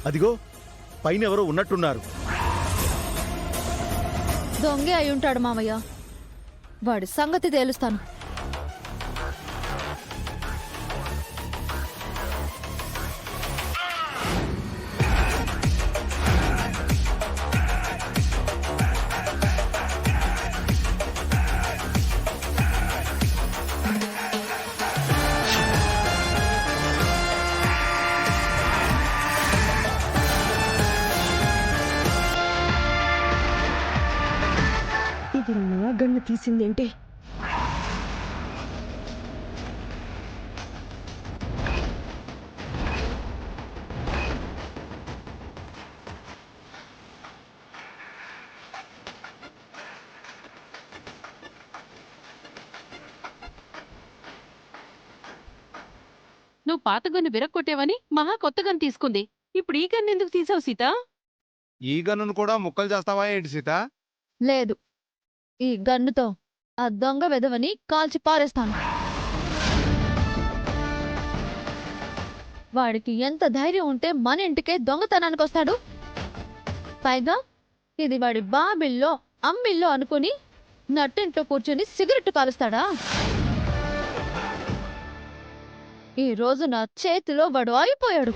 అదిగో పైన ఎవరో ఉన్నట్టున్నారు. దొంగే అయి ఉంటాడు మావయ్య. వాడి సంగతి తేలుస్తాను. ఇది నా గన్ను తీసిందేంటి? నువ్వు పాత గన్ను విరక్కొట్టావని మహా కొత్త గన్ను తీసుకుంది. ఇప్పుడు ఈ గన్ను ఎందుకు తీసావు సీత? ఈ గన్నును కూడా ముక్కలు చేస్తావా ఏంటి సీత? లేదు, ఈ గన్నుతో ఆ దొంగ వెధవని కాల్చి పారేస్తాను. వాడికి ఎంత ధైర్యం ఉంటే మన ఇంటికే దొంగతనానికి వస్తాడు? పైగా ఇది వాడి బాబిల్లో అమ్మిల్లో అనుకుని నట్టింట్లో కూర్చొని సిగరెట్ కాలుస్తాడా? ఈ రోజు నా చేతిలో వాడు అయిపోయాడు.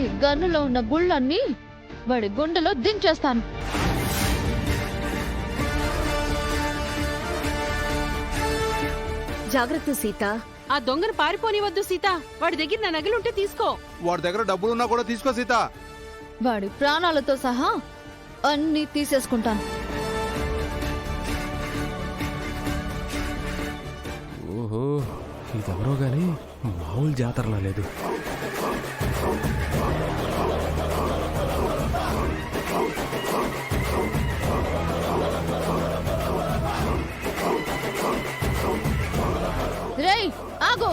ఈ గన్నులో ఉన్న గుళ్ళన్నీ వాడి గుండెలో దించేస్తాను. జాగ్రత్త సీత. ఆ దొంగను పారిపోనివద్దు సీత. వాడి దగ్గర నా నగలుంటే తీసుకో. వాడి దగ్గర డబ్బులున్నా కూడా తీసుకో సీత. వాడి ప్రాణాలతో సహా అన్నీ తీసేసుకుంటాను. ఓహో, ఇదెవరో గాని మామూలు జాతరలా లేదు. రేయ్ ఆగో!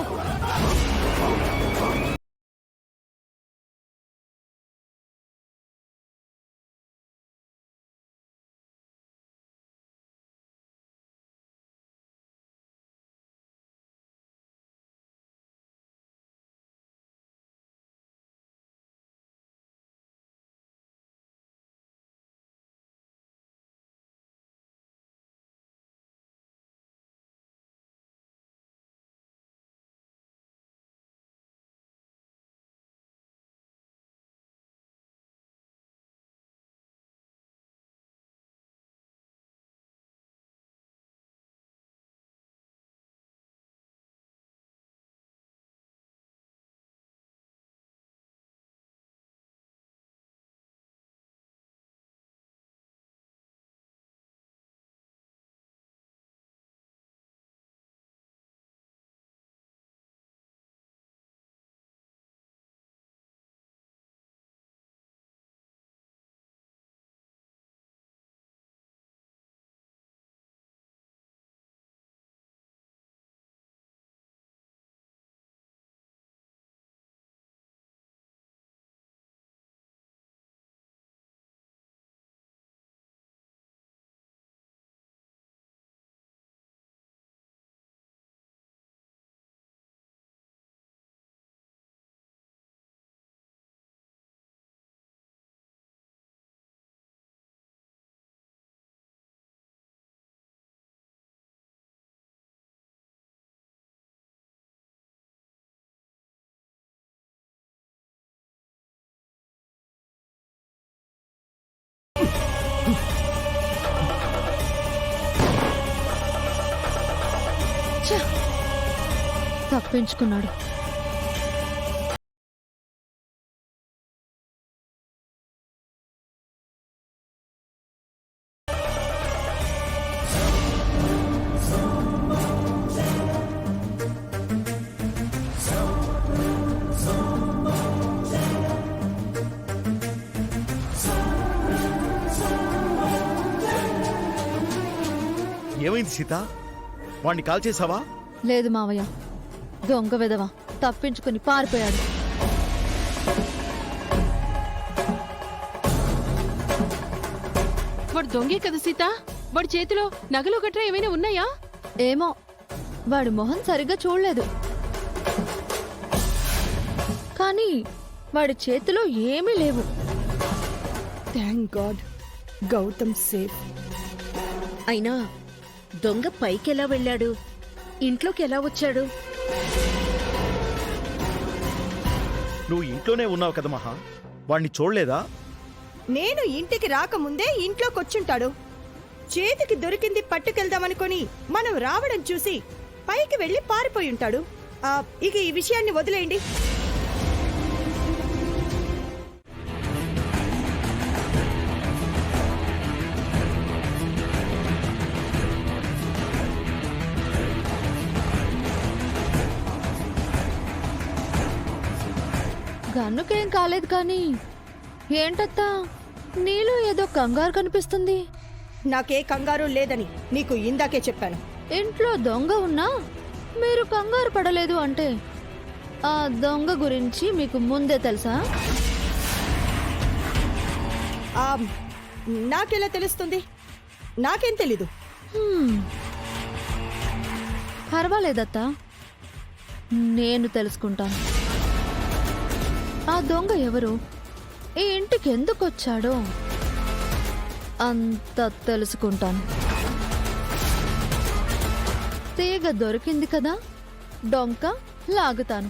తప్పించుకున్నాడు. ఏమైంది సీత? వాణ్ణి కాల్ చేసావా? లేదు మావయ్య, దొంగ వెధవ తప్పించుకుని పారిపోయాడు. వాడు దొంగే కదా సీత? వాడి చేతిలో నగలు గట్రా ఏమైనా ఉన్నాయా? ఏమో, వాడి మొహం సరిగ్గా చూడలేదు. కానీ వాడి చేతిలో ఏమీ లేవు. Thank God Gautam safe. అయినా దొంగ పైకెలా వెళ్ళాడు? ఇంట్లోకి ఎలా వచ్చాడు? నువ్వు ఇంట్లోనే ఉన్నావు కదా మహా, వాణ్ణి చూడలేదా? నేను ఇంటికి రాకముందే ఇంట్లోకొచ్చుంటాడు. చేతికి దొరికింది పట్టుకెళ్దామనుకొని మనం రావడం చూసి పైకి వెళ్లి పారిపోయి ఉంటాడు. ఇక ఈ విషయాన్ని వదిలేయండి. గన్నుకేం కాలేదు కానీ ఏంటత్తా నీలో ఏదో కంగారు కనిపిస్తుంది. నాకే కంగారు లేదని నీకు ఇందాకే చెప్పాను. ఇంట్లో దొంగ ఉన్నా మీరు కంగారు పడలేదు అంటే ఆ దొంగ గురించి మీకు ముందే తెలుసా? నాకెలా తెలుస్తుంది? నాకేం తెలీదు. పర్వాలేదత్తా, నేను తెలుసుకుంటాను. ఆ దొంగ ఎవరు, ఈ ఇంటికి ఎందుకు వచ్చాడో అంత తెలుసుకుంటాను. తీగ దొరికింది కదా, డొంక లాగుతాను.